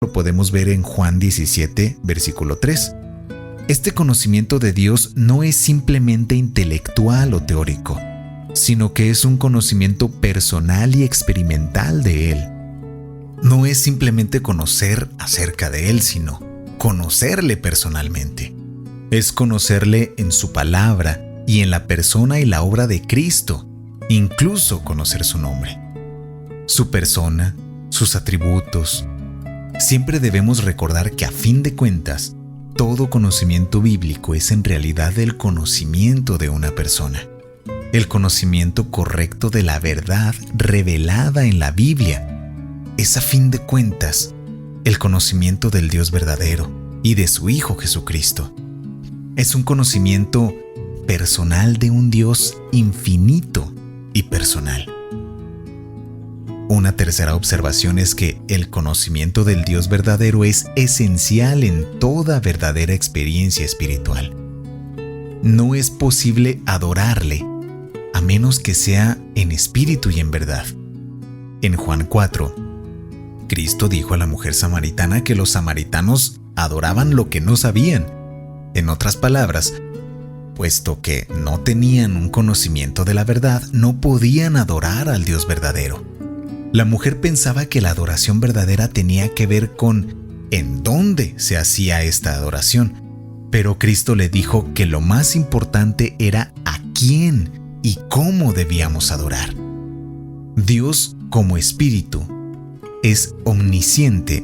Lo podemos ver en Juan 17, versículo 3. Este conocimiento de Dios no es simplemente intelectual o teórico, sino que es un conocimiento personal y experimental de Él. No es simplemente conocer acerca de Él, sino conocerle personalmente. Es conocerle en su palabra y en la persona y la obra de Cristo, incluso conocer su nombre, su persona, sus atributos. Siempre debemos recordar que a fin de cuentas, todo conocimiento bíblico es en realidad el conocimiento de una persona, el conocimiento correcto de la verdad revelada en la Biblia. Es a fin de cuentas el conocimiento del Dios verdadero y de su Hijo Jesucristo. Es un conocimiento personal de un Dios infinito y personal. Una tercera observación es que el conocimiento del Dios verdadero es esencial en toda verdadera experiencia espiritual. No es posible adorarle a menos que sea en espíritu y en verdad. En Juan 4, Cristo dijo a la mujer samaritana que los samaritanos adoraban lo que no sabían. En otras palabras, puesto que no tenían un conocimiento de la verdad, no podían adorar al Dios verdadero. La mujer pensaba que la adoración verdadera tenía que ver con en dónde se hacía esta adoración, pero Cristo le dijo que lo más importante era a quién y cómo debíamos adorar. Dios, como espíritu, es omnisciente,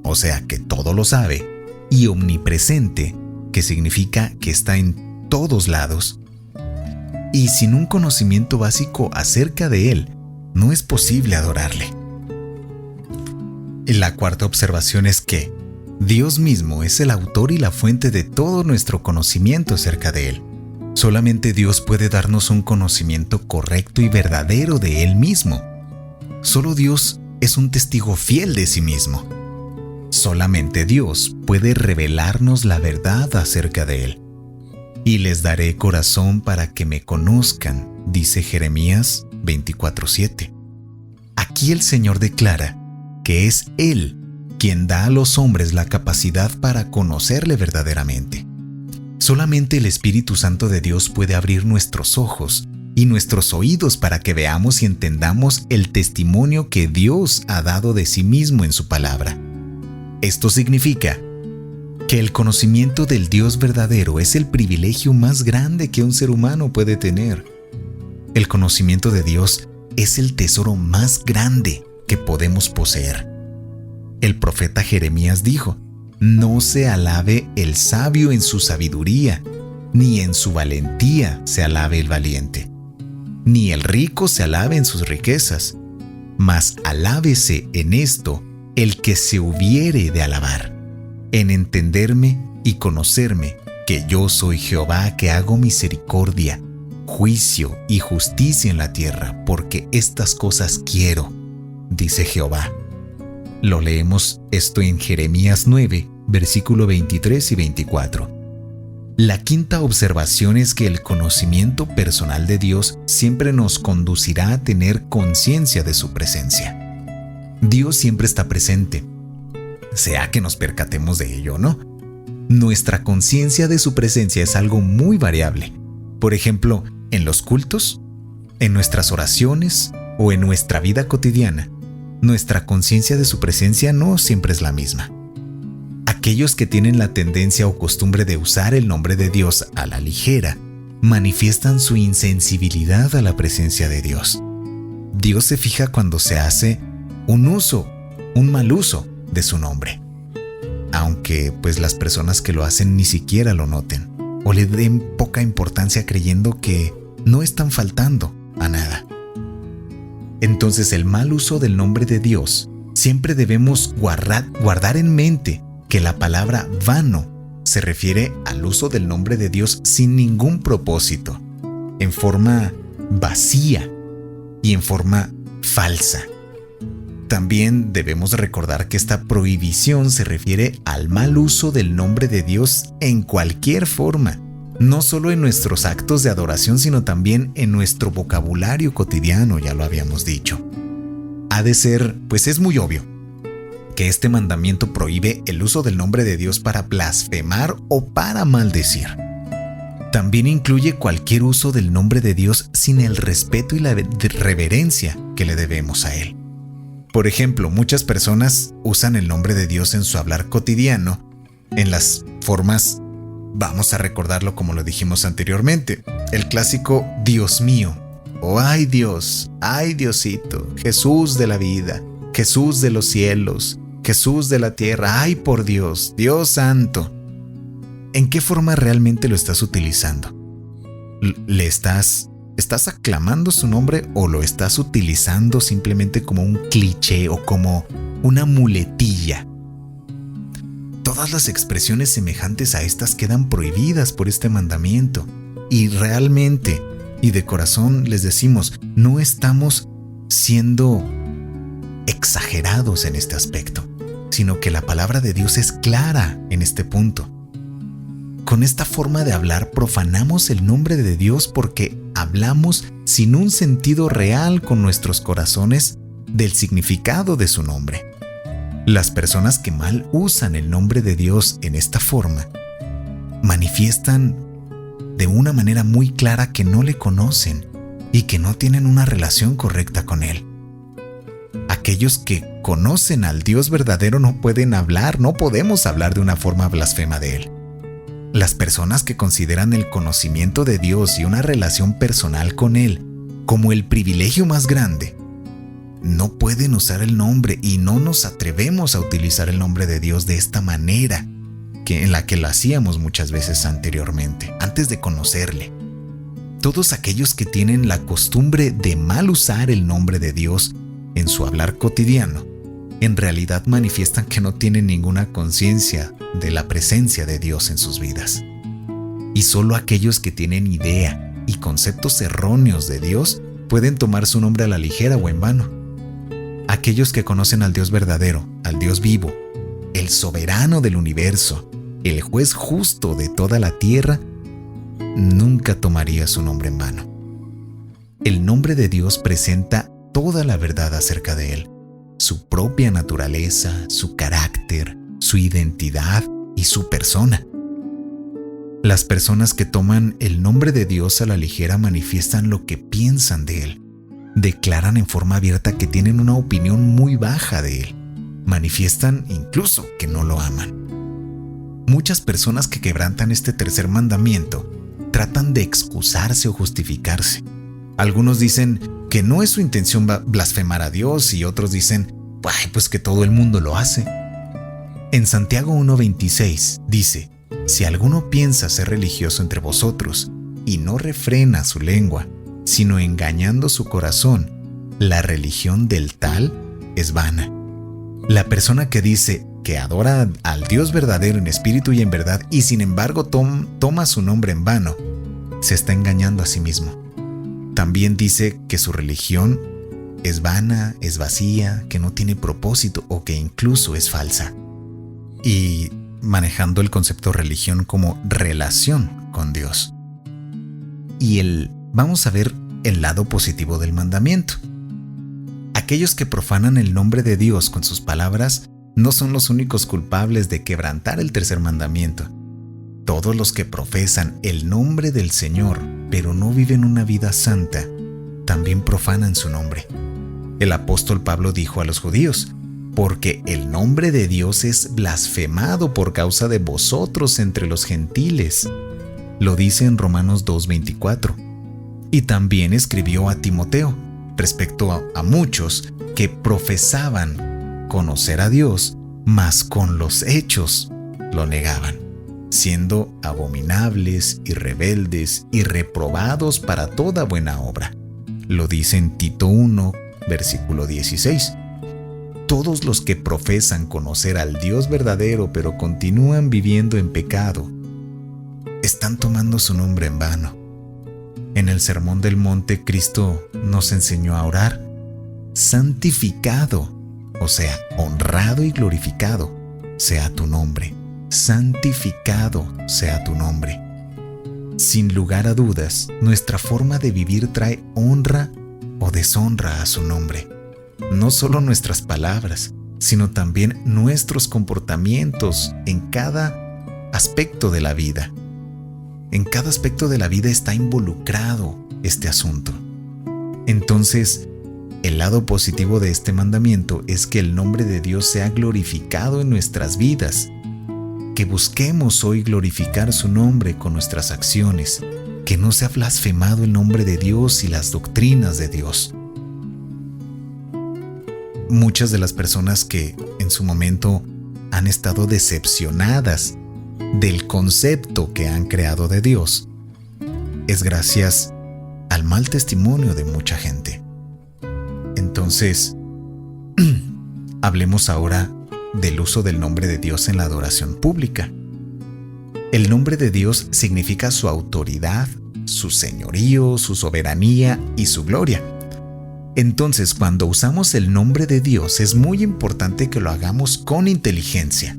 o sea que todo lo sabe, y omnipresente, que significa que está en todos lados. Y sin un conocimiento básico acerca de Él, no es posible adorarle. Y la cuarta observación es que Dios mismo es el autor y la fuente de todo nuestro conocimiento acerca de Él. Solamente Dios puede darnos un conocimiento correcto y verdadero de Él mismo. Solo Dios es un testigo fiel de sí mismo. Solamente Dios puede revelarnos la verdad acerca de Él. Y les daré corazón para que me conozcan, dice Jeremías 24:7. Aquí el Señor declara que es Él quien da a los hombres la capacidad para conocerle verdaderamente. Solamente el Espíritu Santo de Dios puede abrir nuestros ojos y nuestros oídos para que veamos y entendamos el testimonio que Dios ha dado de sí mismo en su palabra. Esto significa que el conocimiento del Dios verdadero es el privilegio más grande que un ser humano puede tener. El conocimiento de Dios es el tesoro más grande que podemos poseer. El profeta Jeremías dijo: «No se alabe el sabio en su sabiduría, ni en su valentía se alabe el valiente, ni el rico se alabe en sus riquezas, mas alábese en esto el que se hubiere de alabar, en entenderme y conocerme que yo soy Jehová, que hago misericordia, juicio y justicia en la tierra, porque estas cosas quiero, dice Jehová». Lo leemos esto en Jeremías 9, versículo 23 y 24. La quinta observación es que el conocimiento personal de Dios siempre nos conducirá a tener conciencia de su presencia. Dios siempre está presente, sea que nos percatemos de ello o no. Nuestra conciencia de su presencia es algo muy variable. Por ejemplo, en los cultos, en nuestras oraciones o en nuestra vida cotidiana, nuestra conciencia de su presencia no siempre es la misma. Aquellos que tienen la tendencia o costumbre de usar el nombre de Dios a la ligera manifiestan su insensibilidad a la presencia de Dios. Dios se fija cuando se hace un mal uso de su nombre, aunque pues las personas que lo hacen ni siquiera lo noten o le den poca importancia creyendo que no están faltando a nada. Entonces, el mal uso del nombre de Dios, siempre debemos guardar en mente que la palabra vano se refiere al uso del nombre de Dios sin ningún propósito, en forma vacía y en forma falsa. También debemos recordar que esta prohibición se refiere al mal uso del nombre de Dios en cualquier forma, no solo en nuestros actos de adoración, sino también en nuestro vocabulario cotidiano, ya lo habíamos dicho. Ha de ser, pues es muy obvio, porque este mandamiento prohíbe el uso del nombre de Dios para blasfemar o para maldecir. También incluye cualquier uso del nombre de Dios sin el respeto y la reverencia que le debemos a Él. Por ejemplo, muchas personas usan el nombre de Dios en su hablar cotidiano en las formas, vamos a recordarlo como lo dijimos anteriormente, el clásico Dios mío, o ay Dios, ay Diosito, Jesús de la vida, Jesús de los cielos, Jesús de la tierra, ay por Dios, Dios santo. ¿En qué forma realmente lo estás utilizando? ¿Estás aclamando su nombre o lo estás utilizando simplemente como un cliché o como una muletilla? Todas las expresiones semejantes a estas quedan prohibidas por este mandamiento. Y realmente, y de corazón les decimos, no estamos siendo exagerados en este aspecto, sino que la palabra de Dios es clara en este punto. Con esta forma de hablar profanamos el nombre de Dios porque hablamos sin un sentido real con nuestros corazones del significado de su nombre. Las personas que mal usan el nombre de Dios en esta forma manifiestan de una manera muy clara que no le conocen y que no tienen una relación correcta con Él. Aquellos que conocen al Dios verdadero no podemos hablar de una forma blasfema de Él. Las personas que consideran el conocimiento de Dios y una relación personal con Él como el privilegio más grande, no pueden usar el nombre y no nos atrevemos a utilizar el nombre de Dios de esta manera en la que lo hacíamos muchas veces anteriormente, antes de conocerle. Todos aquellos que tienen la costumbre de mal usar el nombre de Dios en su hablar cotidiano, en realidad manifiestan que no tienen ninguna conciencia de la presencia de Dios en sus vidas. Y solo aquellos que tienen idea y conceptos erróneos de Dios pueden tomar su nombre a la ligera o en vano. Aquellos que conocen al Dios verdadero, al Dios vivo, el soberano del universo, el juez justo de toda la tierra, nunca tomaría su nombre en vano. El nombre de Dios presenta toda la verdad acerca de Él, su propia naturaleza, su carácter, su identidad y su persona. Las personas que toman el nombre de Dios a la ligera manifiestan lo que piensan de Él. Declaran en forma abierta que tienen una opinión muy baja de Él. Manifiestan incluso que no lo aman. Muchas personas que quebrantan este tercer mandamiento tratan de excusarse o justificarse. Algunos dicen que no es su intención blasfemar a Dios y otros dicen, pues que todo el mundo lo hace. En Santiago 1:26 dice, si alguno piensa ser religioso entre vosotros y no refrena su lengua, sino engañando su corazón, la religión del tal es vana. La persona que dice que adora al Dios verdadero en espíritu y en verdad y sin embargo toma su nombre en vano, se está engañando a sí mismo. También dice que su religión es vana, es vacía, que no tiene propósito o que incluso es falsa. Y manejando el concepto de religión como relación con Dios. Y vamos a ver el lado positivo del mandamiento. Aquellos que profanan el nombre de Dios con sus palabras no son los únicos culpables de quebrantar el tercer mandamiento. Todos los que profesan el nombre del Señor, pero no viven una vida santa, también profanan su nombre. El apóstol Pablo dijo a los judíos, porque el nombre de Dios es blasfemado por causa de vosotros entre los gentiles. Lo dice en Romanos 2:24. Y también escribió a Timoteo respecto a muchos que profesaban conocer a Dios, mas con los hechos lo negaban, siendo abominables y rebeldes y reprobados para toda buena obra. Lo dice en Tito 1, versículo 16. Todos los que profesan conocer al Dios verdadero pero continúan viviendo en pecado, están tomando su nombre en vano. En el Sermón del Monte, Cristo nos enseñó a orar, santificado, o sea, honrado y glorificado sea tu nombre. Santificado sea tu nombre. Sin lugar a dudas, nuestra forma de vivir trae honra o deshonra a su nombre. No solo nuestras palabras, sino también nuestros comportamientos en cada aspecto de la vida. En cada aspecto de la vida está involucrado este asunto. Entonces, el lado positivo de este mandamiento es que el nombre de Dios sea glorificado en nuestras vidas, que busquemos hoy glorificar su nombre con nuestras acciones, que no sea blasfemado el nombre de Dios y las doctrinas de Dios. Muchas de las personas que en su momento han estado decepcionadas del concepto que han creado de Dios es gracias al mal testimonio de mucha gente. Entonces, hablemos ahora del uso del nombre de Dios en la adoración pública. El nombre de Dios significa su autoridad, su señorío, su soberanía y su gloria. Entonces, cuando usamos el nombre de Dios, es muy importante que lo hagamos con inteligencia,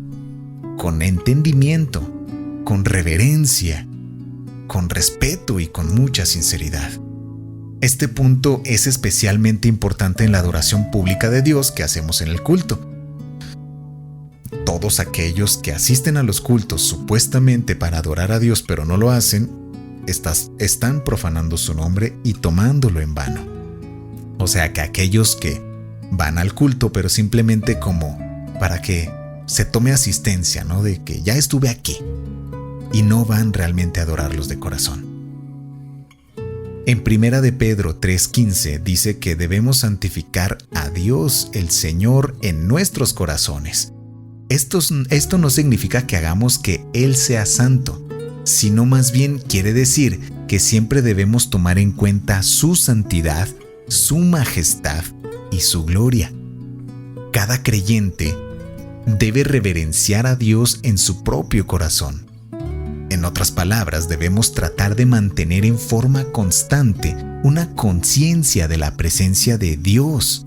con entendimiento, con reverencia, con respeto y con mucha sinceridad. Este punto es especialmente importante en la adoración pública de Dios que hacemos en el culto. Todos aquellos que asisten a los cultos supuestamente para adorar a Dios pero no lo hacen, están profanando su nombre y tomándolo en vano. O sea que aquellos que van al culto pero simplemente como para que se tome asistencia, ¿no? De que ya estuve aquí, y no van realmente a adorarlos de corazón. En 1 de Pedro 3:15 dice que debemos santificar a Dios el Señor en nuestros corazones. Esto no significa que hagamos que Él sea santo, sino más bien quiere decir que siempre debemos tomar en cuenta su santidad, su majestad y su gloria. Cada creyente debe reverenciar a Dios en su propio corazón. En otras palabras, debemos tratar de mantener en forma constante una conciencia de la presencia de Dios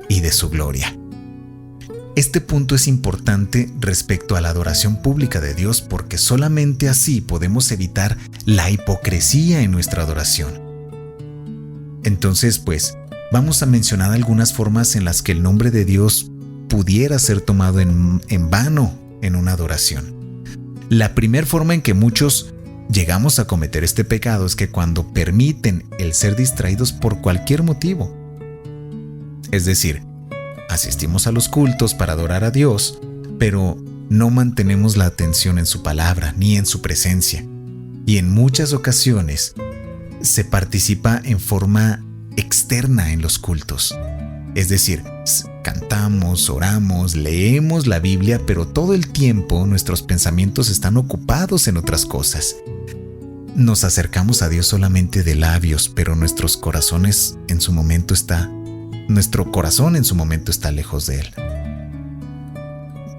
y de su gloria. Este punto es importante respecto a la adoración pública de Dios porque solamente así podemos evitar la hipocresía en nuestra adoración. Entonces, vamos a mencionar algunas formas en las que el nombre de Dios pudiera ser tomado en vano en una adoración. La primera forma en que muchos llegamos a cometer este pecado es que cuando permiten el ser distraídos por cualquier motivo. Es decir, asistimos a los cultos para adorar a Dios, pero no mantenemos la atención en su palabra ni en su presencia. Y en muchas ocasiones se participa en forma externa en los cultos. Es decir, cantamos, oramos, leemos la Biblia, pero todo el tiempo nuestros pensamientos están ocupados en otras cosas. Nos acercamos a Dios solamente de labios, pero nuestro corazón en su momento está lejos de Él.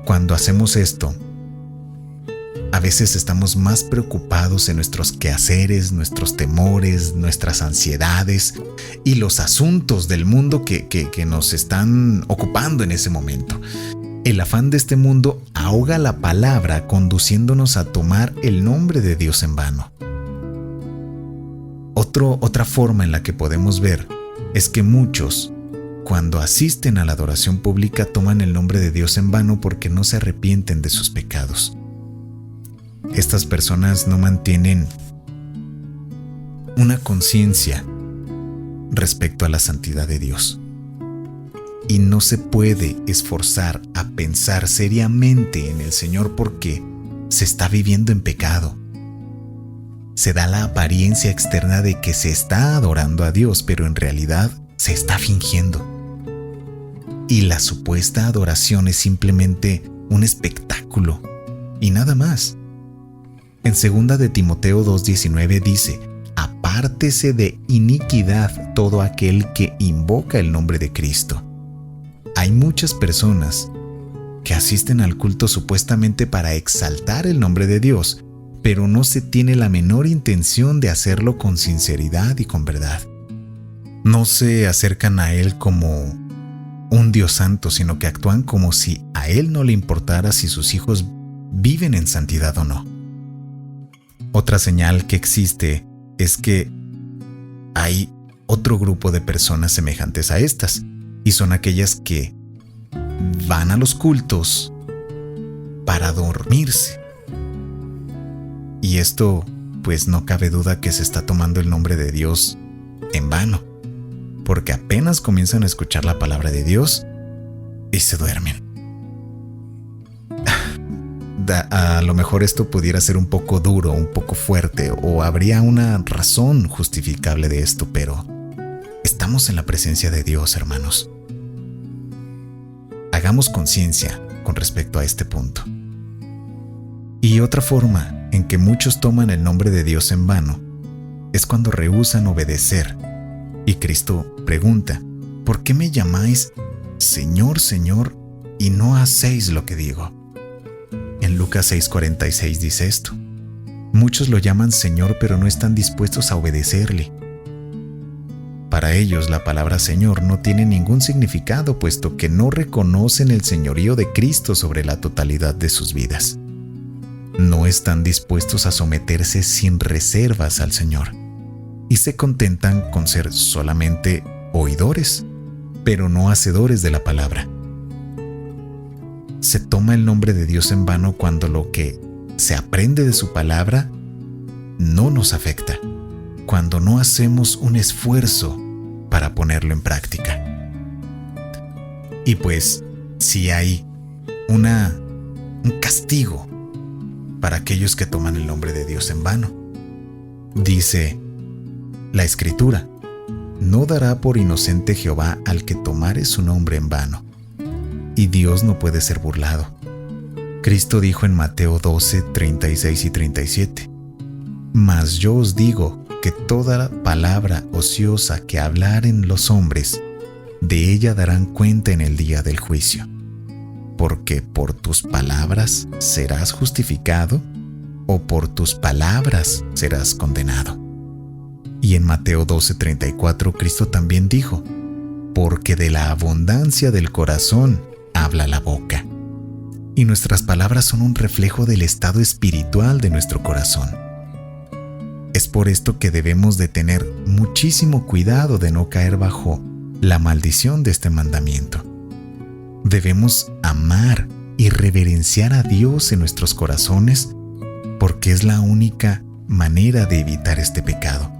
Cuando hacemos esto, a veces estamos más preocupados en nuestros quehaceres, nuestros temores, nuestras ansiedades y los asuntos del mundo que nos están ocupando en ese momento. El afán de este mundo ahoga la palabra, conduciéndonos a tomar el nombre de Dios en vano. Otra forma en la que podemos ver es que muchos, cuando asisten a la adoración pública, toman el nombre de Dios en vano porque no se arrepienten de sus pecados. Estas personas no mantienen una conciencia respecto a la santidad de Dios. Y no se puede esforzar a pensar seriamente en el Señor porque se está viviendo en pecado. Se da la apariencia externa de que se está adorando a Dios, pero en realidad se está fingiendo. Y la supuesta adoración es simplemente un espectáculo y nada más. En 2 de Timoteo 2:19 dice: apártese de iniquidad todo aquel que invoca el nombre de Cristo. Hay muchas personas que asisten al culto supuestamente para exaltar el nombre de Dios, pero no se tiene la menor intención de hacerlo con sinceridad y con verdad. No se acercan a Él como un Dios santo, sino que actúan como si a Él no le importara si sus hijos viven en santidad o no. Otra señal que existe es que hay otro grupo de personas semejantes a estas, y son aquellas que van a los cultos para dormirse. Y esto, pues no cabe duda que se está tomando el nombre de Dios en vano, porque apenas comienzan a escuchar la palabra de Dios y se duermen. A lo mejor esto pudiera ser un poco duro, un poco fuerte, o habría una razón justificable de esto, pero estamos en la presencia de Dios, hermanos. Hagamos conciencia con respecto a este punto. Y otra forma en que muchos toman el nombre de Dios en vano es cuando rehúsan obedecer. Y Cristo pregunta: ¿por qué me llamáis Señor, Señor, y no hacéis lo que digo? En Lucas 6:46 dice esto: muchos lo llaman Señor, pero no están dispuestos a obedecerle. Para ellos la palabra Señor no tiene ningún significado, puesto que no reconocen el señorío de Cristo sobre la totalidad de sus vidas. No están dispuestos a someterse sin reservas al Señor, y se contentan con ser solamente oidores, pero no hacedores de la palabra. Se toma el nombre de Dios en vano cuando lo que se aprende de su palabra no nos afecta, cuando no hacemos un esfuerzo para ponerlo en práctica. Y pues, si hay un castigo para aquellos que toman el nombre de Dios en vano. Dice la Escritura: no dará por inocente Jehová al que tomare su nombre en vano. Y Dios no puede ser burlado. Cristo dijo en Mateo 12, 36 y 37: mas yo os digo que toda palabra ociosa que hablaren los hombres, de ella darán cuenta en el día del juicio. Porque por tus palabras serás justificado, o por tus palabras serás condenado. Y en Mateo 12:34 Cristo también dijo: porque de la abundancia del corazón habla la boca. Y nuestras palabras son un reflejo del estado espiritual de nuestro corazón. Es por esto que debemos de tener muchísimo cuidado de no caer bajo la maldición de este mandamiento. Debemos amar y reverenciar a Dios en nuestros corazones, porque es la única manera de evitar este pecado,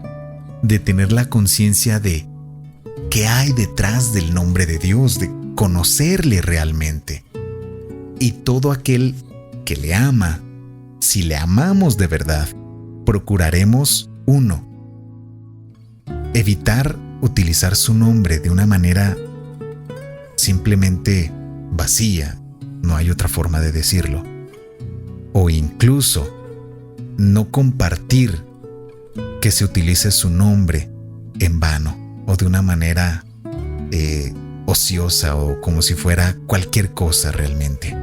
de tener la conciencia de qué hay detrás del nombre de Dios, de conocerle realmente. Y todo aquel que le ama, si le amamos de verdad, procuraremos, 1, evitar utilizar su nombre de una manera simplemente vacía, no hay otra forma de decirlo, o incluso no compartir que se utilice su nombre en vano o de una manera ociosa o como si fuera cualquier cosa realmente.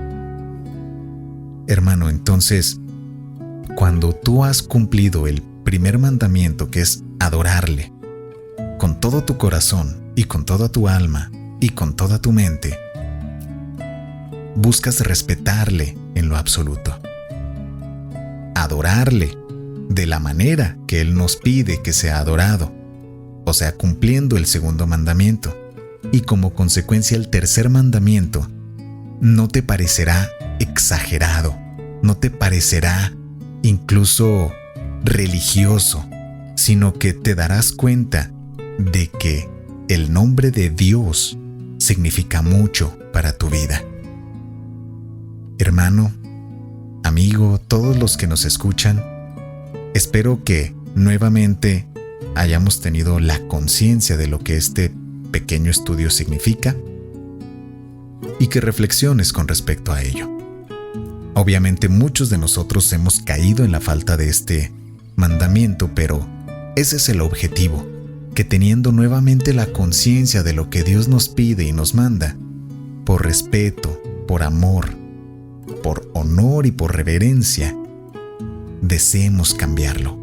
Hermano, entonces, cuando tú has cumplido el primer mandamiento, que es adorarle con todo tu corazón y con toda tu alma y con toda tu mente, buscas respetarle en lo absoluto, adorarle de la manera que Él nos pide que sea adorado, o sea, cumpliendo el segundo mandamiento. Y como consecuencia el tercer mandamiento no te parecerá exagerado, no te parecerá incluso religioso, sino que te darás cuenta de que el nombre de Dios significa mucho para tu vida. Hermano, amigo, todos los que nos escuchan, espero que nuevamente hayamos tenido la conciencia de lo que este pequeño estudio significa y que reflexiones con respecto a ello. Obviamente muchos de nosotros hemos caído en la falta de este mandamiento, pero ese es el objetivo, que teniendo nuevamente la conciencia de lo que Dios nos pide y nos manda, por respeto, por amor, por honor y por reverencia, deseemos cambiarlo,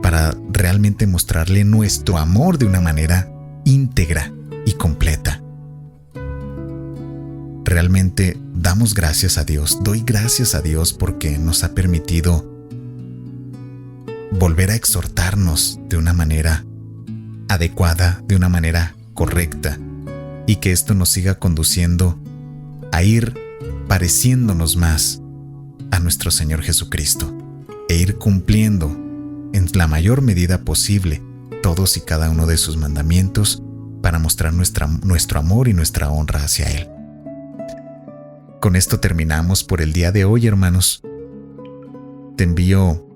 para realmente mostrarle nuestro amor de una manera íntegra y completa. Realmente damos gracias a Dios, doy gracias a Dios porque nos ha permitido volver a exhortarnos de una manera adecuada, de una manera correcta, y que esto nos siga conduciendo a ir pareciéndonos más a nuestro Señor Jesucristo e ir cumpliendo en la mayor medida posible todos y cada uno de sus mandamientos para mostrar nuestro amor y nuestra honra hacia Él. Con esto terminamos por el día de hoy, hermanos. Te envío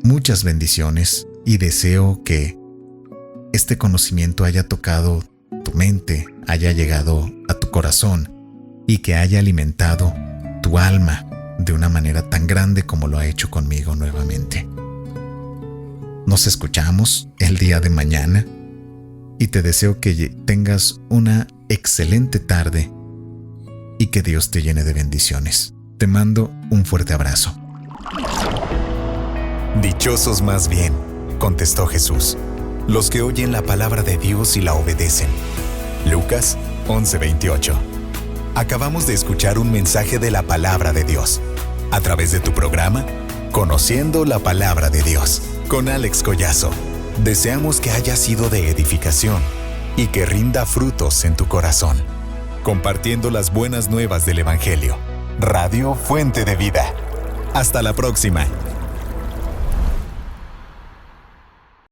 muchas bendiciones y deseo que este conocimiento haya tocado tu mente, haya llegado a tu corazón y que haya alimentado tu alma de una manera tan grande como lo ha hecho conmigo nuevamente. Nos escuchamos el día de mañana y te deseo que tengas una excelente tarde y que Dios te llene de bendiciones. Te mando un fuerte abrazo. Dichosos más bien, contestó Jesús, los que oyen la palabra de Dios y la obedecen. Lucas 11:28. Acabamos de escuchar un mensaje de la palabra de Dios a través de tu programa Conociendo la Palabra de Dios con Alex Collazo. Deseamos que haya sido de edificación y que rinda frutos en tu corazón. Compartiendo las buenas nuevas del Evangelio. Radio Fuente de Vida. Hasta la próxima.